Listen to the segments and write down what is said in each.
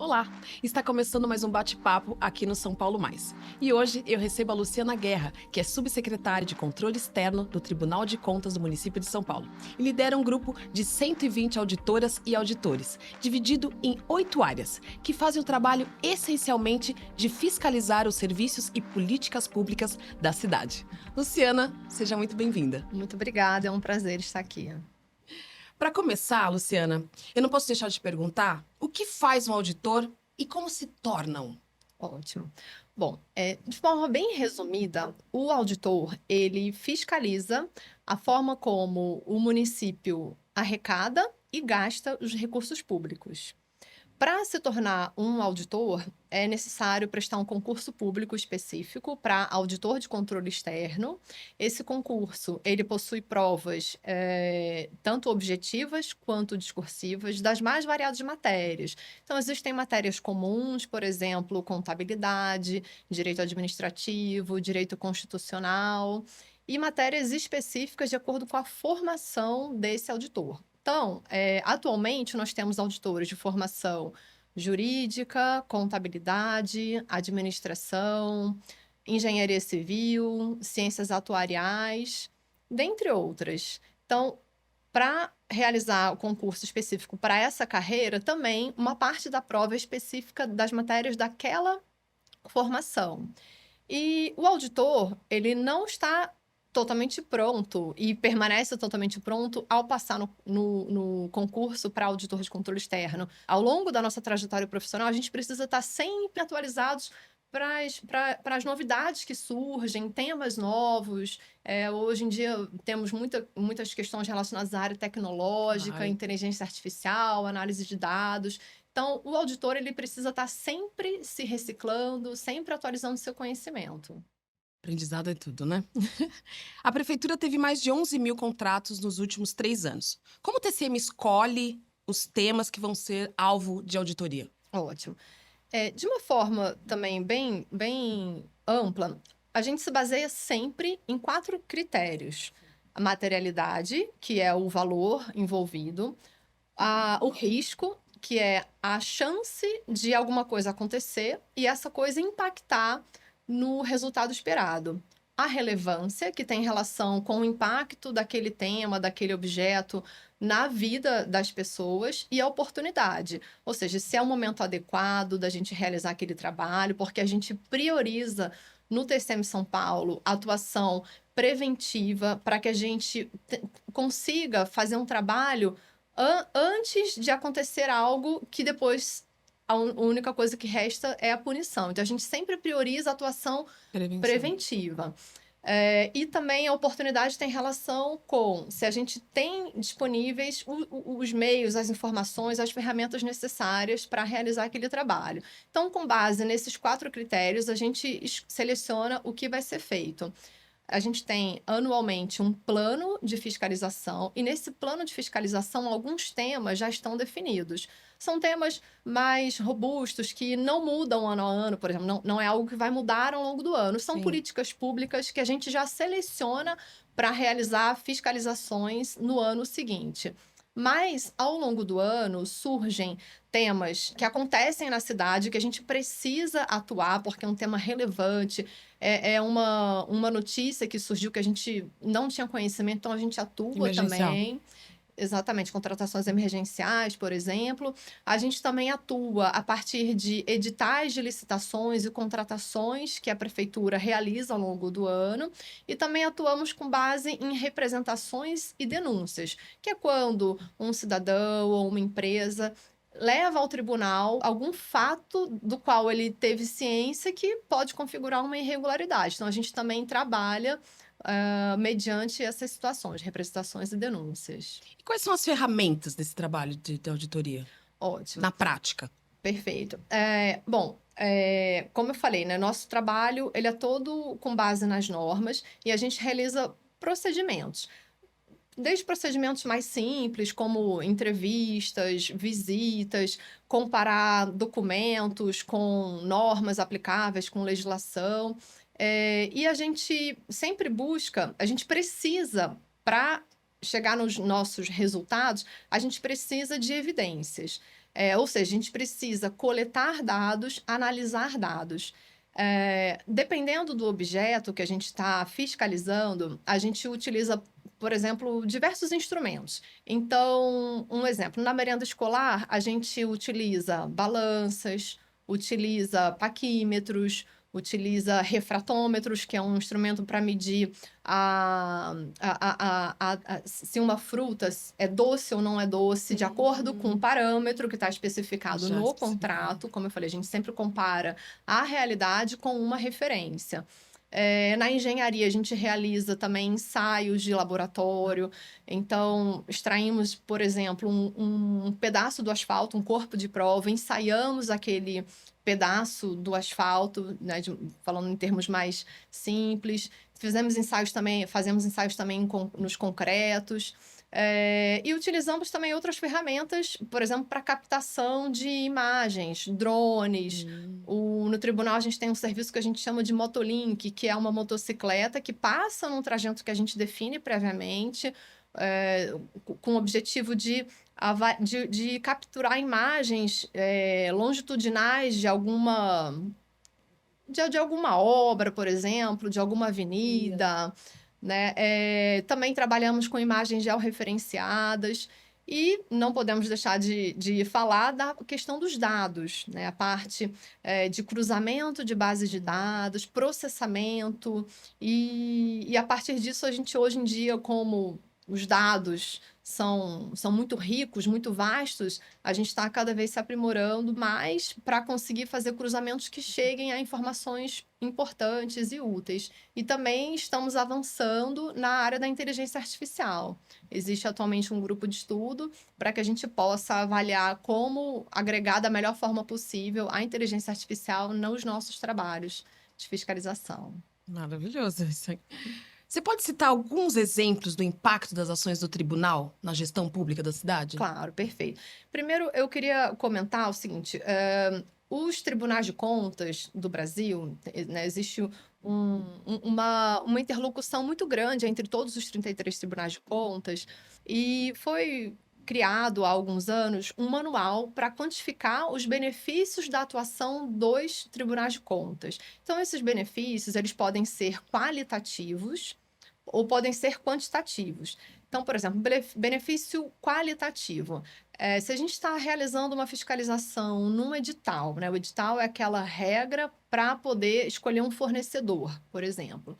Olá! Está começando mais um bate-papo aqui no São Paulo Mais. E hoje eu recebo a Luciana Guerra, que é subsecretária de Controle Externo do Tribunal de Contas do município de São Paulo. E lidera um grupo de 120 auditoras e auditores, dividido em 8 áreas, que fazem o trabalho essencialmente de fiscalizar os serviços e políticas públicas da cidade. Luciana, seja muito bem-vinda. Muito obrigada, é um prazer estar aqui. Para começar, Luciana, eu não posso deixar de perguntar o que faz um auditor e como se torna um? Ótimo. Bom, de forma bem resumida, o auditor, ele fiscaliza a forma como o município arrecada e gasta os recursos públicos. Para se tornar um auditor, é necessário prestar um concurso público específico para auditor de controle externo. Esse concurso, ele possui provas, tanto objetivas quanto discursivas, das mais variadas matérias. Então, existem matérias comuns, por exemplo, contabilidade, direito administrativo, direito constitucional, e matérias específicas de acordo com a formação desse auditor. Então, atualmente, nós temos auditores de formação jurídica, contabilidade, administração, engenharia civil, ciências atuariais, dentre outras. Então, para realizar o concurso específico para essa carreira, também uma parte da prova é específica das matérias daquela formação. E o auditor, ele não está totalmente pronto e permanece totalmente pronto ao passar no concurso para auditor de controle externo. Ao longo da nossa trajetória profissional, a gente precisa estar sempre atualizados para as novidades que surgem, temas novos. Hoje em dia temos muitas questões relacionadas à área tecnológica, inteligência artificial, análise de dados. Então, o auditor, ele precisa estar sempre se reciclando, sempre atualizando seu conhecimento. Aprendizado é tudo, né? A prefeitura teve mais de 11 mil contratos nos últimos 3 anos. Como o TCM escolhe os temas que vão ser alvo de auditoria? Ótimo. De uma forma também bem ampla, a gente se baseia sempre em 4 critérios: a materialidade, que é o valor envolvido, o risco, que é a chance de alguma coisa acontecer e essa coisa impactar no resultado esperado. A relevância, que tem relação com o impacto daquele tema, daquele objeto na vida das pessoas, e a oportunidade, ou seja, se é o momento adequado da gente realizar aquele trabalho, porque a gente prioriza no TCM São Paulo a atuação preventiva para que a gente consiga fazer um trabalho antes de acontecer algo que depois a única coisa que resta é a punição. Então, a gente sempre prioriza a atuação preventiva. E também a oportunidade tem relação com se a gente tem disponíveis os meios, as informações, as ferramentas necessárias para realizar aquele trabalho. Então, com base nesses 4 critérios, a gente seleciona o que vai ser feito. A gente tem anualmente um plano de fiscalização, e nesse plano de fiscalização, alguns temas já estão definidos. São temas mais robustos, que não mudam ano a ano, por exemplo, não é algo que vai mudar ao longo do ano. São políticas públicas que a gente já seleciona para realizar fiscalizações no ano seguinte. Mas, ao longo do ano, surgem temas que acontecem na cidade que a gente precisa atuar, porque é um tema relevante, é uma notícia que surgiu que a gente não tinha conhecimento, então a gente atua também. Exatamente, contratações emergenciais, por exemplo. A gente também atua a partir de editais de licitações e contratações que a prefeitura realiza ao longo do ano. E também atuamos com base em representações e denúncias, que é quando um cidadão ou uma empresa leva ao tribunal algum fato do qual ele teve ciência que pode configurar uma irregularidade. Então, a gente também trabalha mediante essas situações, representações e denúncias. E quais são as ferramentas desse trabalho de auditoria? Ótimo. Na prática. Perfeito. Como eu falei, né, nosso trabalho ele é todo com base nas normas e a gente realiza procedimentos. Desde procedimentos mais simples, como entrevistas, visitas, comparar documentos com normas aplicáveis, com legislação. E a gente sempre busca, a gente precisa, para chegar nos nossos resultados, a gente precisa de evidências. Ou seja, a gente precisa coletar dados, analisar dados. Dependendo do objeto que a gente está fiscalizando, a gente utiliza, por exemplo, diversos instrumentos. Então, um exemplo, na merenda escolar, a gente utiliza balanças, utiliza paquímetros, utiliza refratômetros, que é um instrumento para medir se uma fruta é doce ou não é doce, de acordo com o parâmetro que está especificado Já no especificado. contrato. Como eu falei, a gente sempre compara a realidade com uma referência. Na engenharia, a gente realiza também ensaios de laboratório. Então, extraímos, por exemplo, um pedaço do asfalto, um corpo de prova, ensaiamos aquele pedaço do asfalto, né, falando em termos mais simples. Fazemos ensaios também nos concretos. E utilizamos também outras ferramentas, por exemplo, para captação de imagens, drones. No tribunal, a gente tem um serviço que a gente chama de Motolink, que é uma motocicleta que passa num trajeto que a gente define previamente, com o objetivo de capturar imagens longitudinais de alguma obra, por exemplo, de alguma avenida, né? Também trabalhamos com imagens georreferenciadas e não podemos deixar de falar da questão dos dados, né? A parte de cruzamento de bases de dados, processamento e a partir disso a gente hoje em dia, como os dados são muito ricos, muito vastos, a gente está cada vez se aprimorando mais para conseguir fazer cruzamentos que cheguem a informações importantes e úteis. E também estamos avançando na área da inteligência artificial. Existe atualmente um grupo de estudo para que a gente possa avaliar como agregar da melhor forma possível a inteligência artificial nos nossos trabalhos de fiscalização. Maravilhoso isso aí. Você pode citar alguns exemplos do impacto das ações do tribunal na gestão pública da cidade? Claro, perfeito. Primeiro, eu queria comentar o seguinte: os tribunais de contas do Brasil, né, existe uma interlocução muito grande entre todos os 33 tribunais de contas, e foi criado há alguns anos um manual para quantificar os benefícios da atuação dos tribunais de contas. Então, esses benefícios, eles podem ser qualitativos ou podem ser quantitativos. Então, por exemplo, benefício qualitativo. Se a gente está realizando uma fiscalização num edital, né? O edital é aquela regra para poder escolher um fornecedor, por exemplo.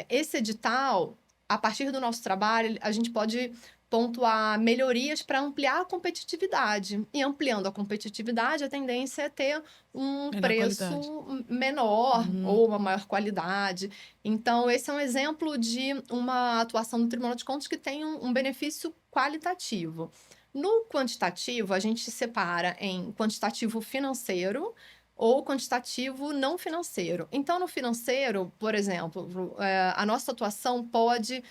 Esse edital, a partir do nosso trabalho, a gente pode pontuar melhorias para ampliar a competitividade. E ampliando a competitividade, a tendência é ter um Melhor preço menor ou uma maior qualidade. Então, esse é um exemplo de uma atuação do Tribunal de Contas que tem um benefício qualitativo. No quantitativo, a gente separa em quantitativo financeiro ou quantitativo não financeiro. Então, no financeiro, por exemplo, a nossa atuação pode,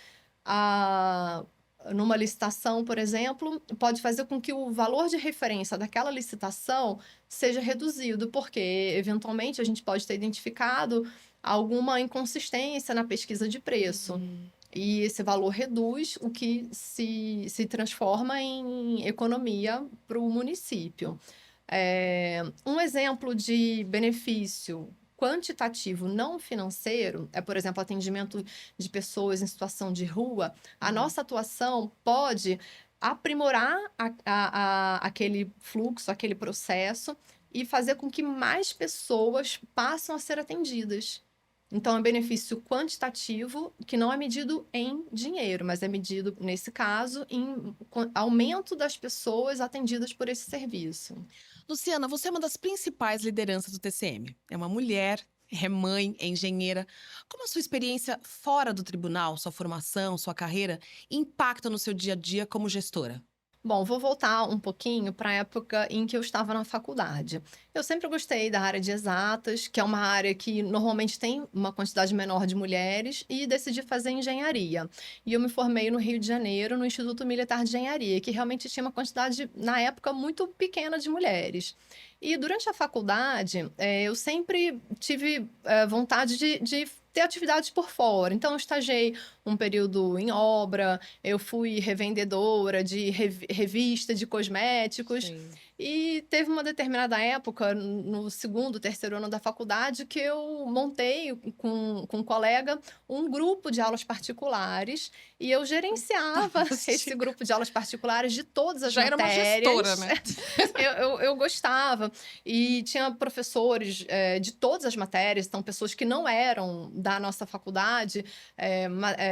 numa licitação, por exemplo, pode fazer com que o valor de referência daquela licitação seja reduzido, porque, eventualmente, a gente pode ter identificado alguma inconsistência na pesquisa de preço. E esse valor reduz, o que se transforma em economia para o município. Um exemplo de benefício quantitativo não financeiro é, por exemplo, atendimento de pessoas em situação de rua. A nossa atuação pode aprimorar aquele fluxo, aquele processo e fazer com que mais pessoas passem a ser atendidas. Então, é um benefício quantitativo que não é medido em dinheiro, mas é medido, nesse caso, em aumento das pessoas atendidas por esse serviço. Luciana, você é uma das principais lideranças do TCM. É uma mulher, é mãe, é engenheira. Como a sua experiência fora do tribunal, sua formação, sua carreira, impacta no seu dia a dia como gestora? Bom, vou voltar um pouquinho para a época em que eu estava na faculdade. Eu sempre gostei da área de exatas, que é uma área que normalmente tem uma quantidade menor de mulheres, e decidi fazer engenharia. E eu me formei no Rio de Janeiro, no Instituto Militar de Engenharia, que realmente tinha uma quantidade, na época, muito pequena de mulheres. E durante a faculdade, eu sempre tive vontade de ter atividades por fora. Então, eu estagiei um período em obra, eu fui revendedora de revista de cosméticos. Sim. E teve uma determinada época, no segundo, terceiro ano da faculdade, que eu montei com um colega um grupo de aulas particulares e eu gerenciava esse grupo de aulas particulares de todas as Já era uma gestora, matérias. né? Eu gostava. E tinha professores de todas as matérias, então pessoas que não eram da nossa faculdade,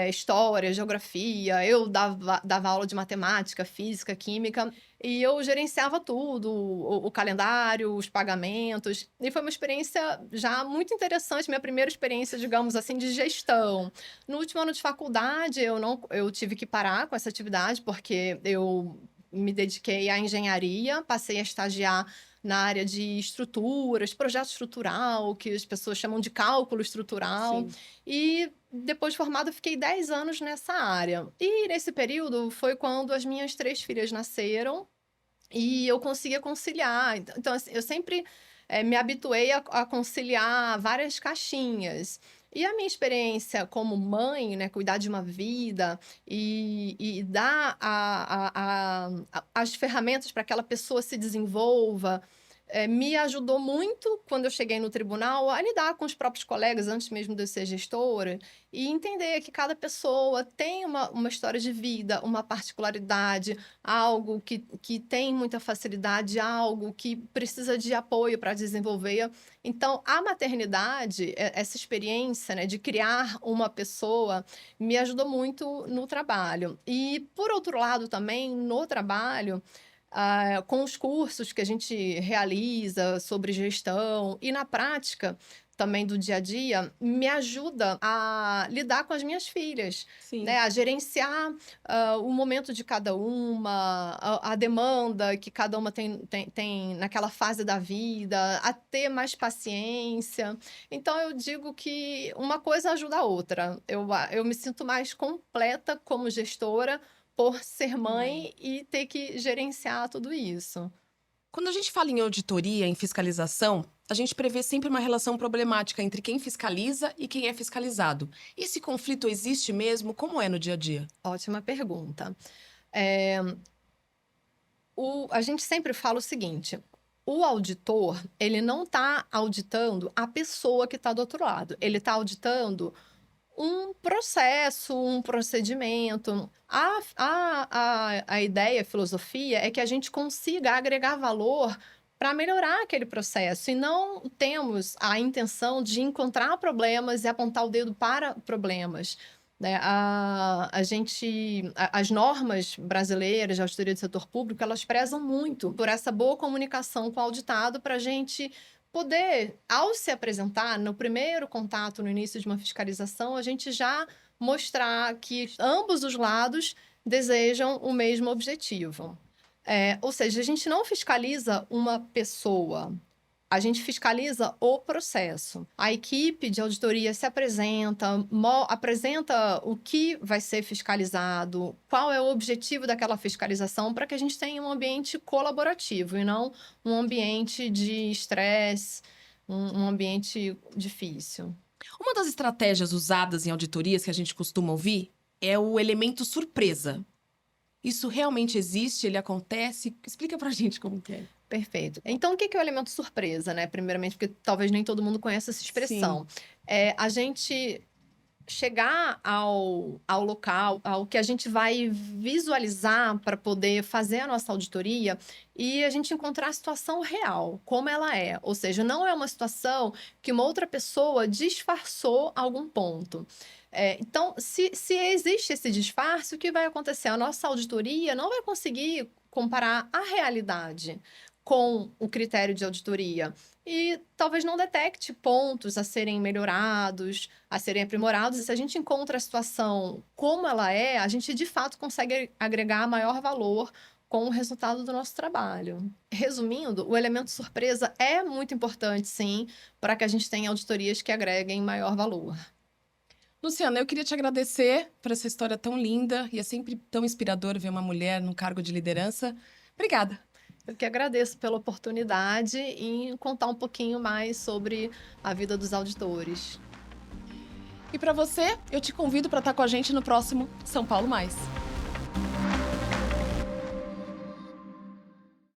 história, geografia, eu dava aula de matemática, física, química. E eu gerenciava tudo, o calendário, os pagamentos. E foi uma experiência já muito interessante, minha primeira experiência, digamos assim, de gestão. No último ano de faculdade, eu tive que parar com essa atividade, porque eu me dediquei à engenharia, passei a estagiar na área de estruturas, projeto estrutural, que as pessoas chamam de cálculo estrutural. Sim. E depois de formada, eu fiquei 10 anos nessa área. E nesse período foi quando as minhas 3 filhas nasceram e eu conseguia conciliar. Então, assim, eu sempre me habituei a conciliar várias caixinhas. E a minha experiência como mãe, né, cuidar de uma vida e dar as ferramentas para que aquela pessoa se desenvolva, me ajudou muito quando eu cheguei no tribunal a lidar com os próprios colegas, antes mesmo de eu ser gestora, e entender que cada pessoa tem uma história de vida, uma particularidade, algo que tem muita facilidade, algo que precisa de apoio para desenvolver. Então, a maternidade, essa experiência, né, de criar uma pessoa, me ajudou muito no trabalho. E, por outro lado, também no trabalho, com os cursos que a gente realiza sobre gestão e na prática também do dia a dia, me ajuda a lidar com as minhas filhas, Sim. né? A gerenciar o momento de cada uma, a demanda que cada uma tem naquela fase da vida, a ter mais paciência. Então, eu digo que uma coisa ajuda a outra. Eu me sinto mais completa como gestora por ser mãe e ter que gerenciar tudo isso. Quando a gente fala em auditoria, em fiscalização, a gente prevê sempre uma relação problemática entre quem fiscaliza e quem é fiscalizado. Esse conflito existe mesmo? Como é no dia a dia? Ótima pergunta. Eh, a gente sempre fala o seguinte: o auditor, ele não está auditando a pessoa que está do outro lado, ele está auditando um processo, um procedimento. A ideia, a filosofia é que a gente consiga agregar valor para melhorar aquele processo e não temos a intenção de encontrar problemas e apontar o dedo para problemas, né? As normas brasileiras de auditoria do setor público, elas prezam muito por essa boa comunicação com o auditado para a gente poder, ao se apresentar no primeiro contato, no início de uma fiscalização, a gente já mostrar que ambos os lados desejam o mesmo objetivo. Ou seja, a gente não fiscaliza uma pessoa, a gente fiscaliza o processo. A equipe de auditoria se apresenta, apresenta o que vai ser fiscalizado, qual é o objetivo daquela fiscalização, para que a gente tenha um ambiente colaborativo e não um ambiente de estresse, um ambiente difícil. Uma das estratégias usadas em auditorias que a gente costuma ouvir é o elemento surpresa. Isso realmente existe? Ele acontece? Explica pra gente como que é. Perfeito. Então, o que é o elemento surpresa, né? Primeiramente, porque talvez nem todo mundo conheça essa expressão. É a gente chegar ao local, ao que a gente vai visualizar para poder fazer a nossa auditoria e a gente encontrar a situação real, como ela é. Ou seja, não é uma situação que uma outra pessoa disfarçou algum ponto. Então, se existe esse disfarce, o que vai acontecer? A nossa auditoria não vai conseguir comparar a realidade com o critério de auditoria e talvez não detecte pontos a serem melhorados, a serem aprimorados. E se a gente encontra a situação como ela é, a gente de fato consegue agregar maior valor com o resultado do nosso trabalho. Resumindo, o elemento surpresa é muito importante, sim, para que a gente tenha auditorias que agreguem maior valor. Luciana, eu queria te agradecer por essa história tão linda e é sempre tão inspirador ver uma mulher num cargo de liderança. Obrigada. Eu que agradeço pela oportunidade em contar um pouquinho mais sobre a vida dos auditores. E para você, eu te convido para estar com a gente no próximo São Paulo Mais.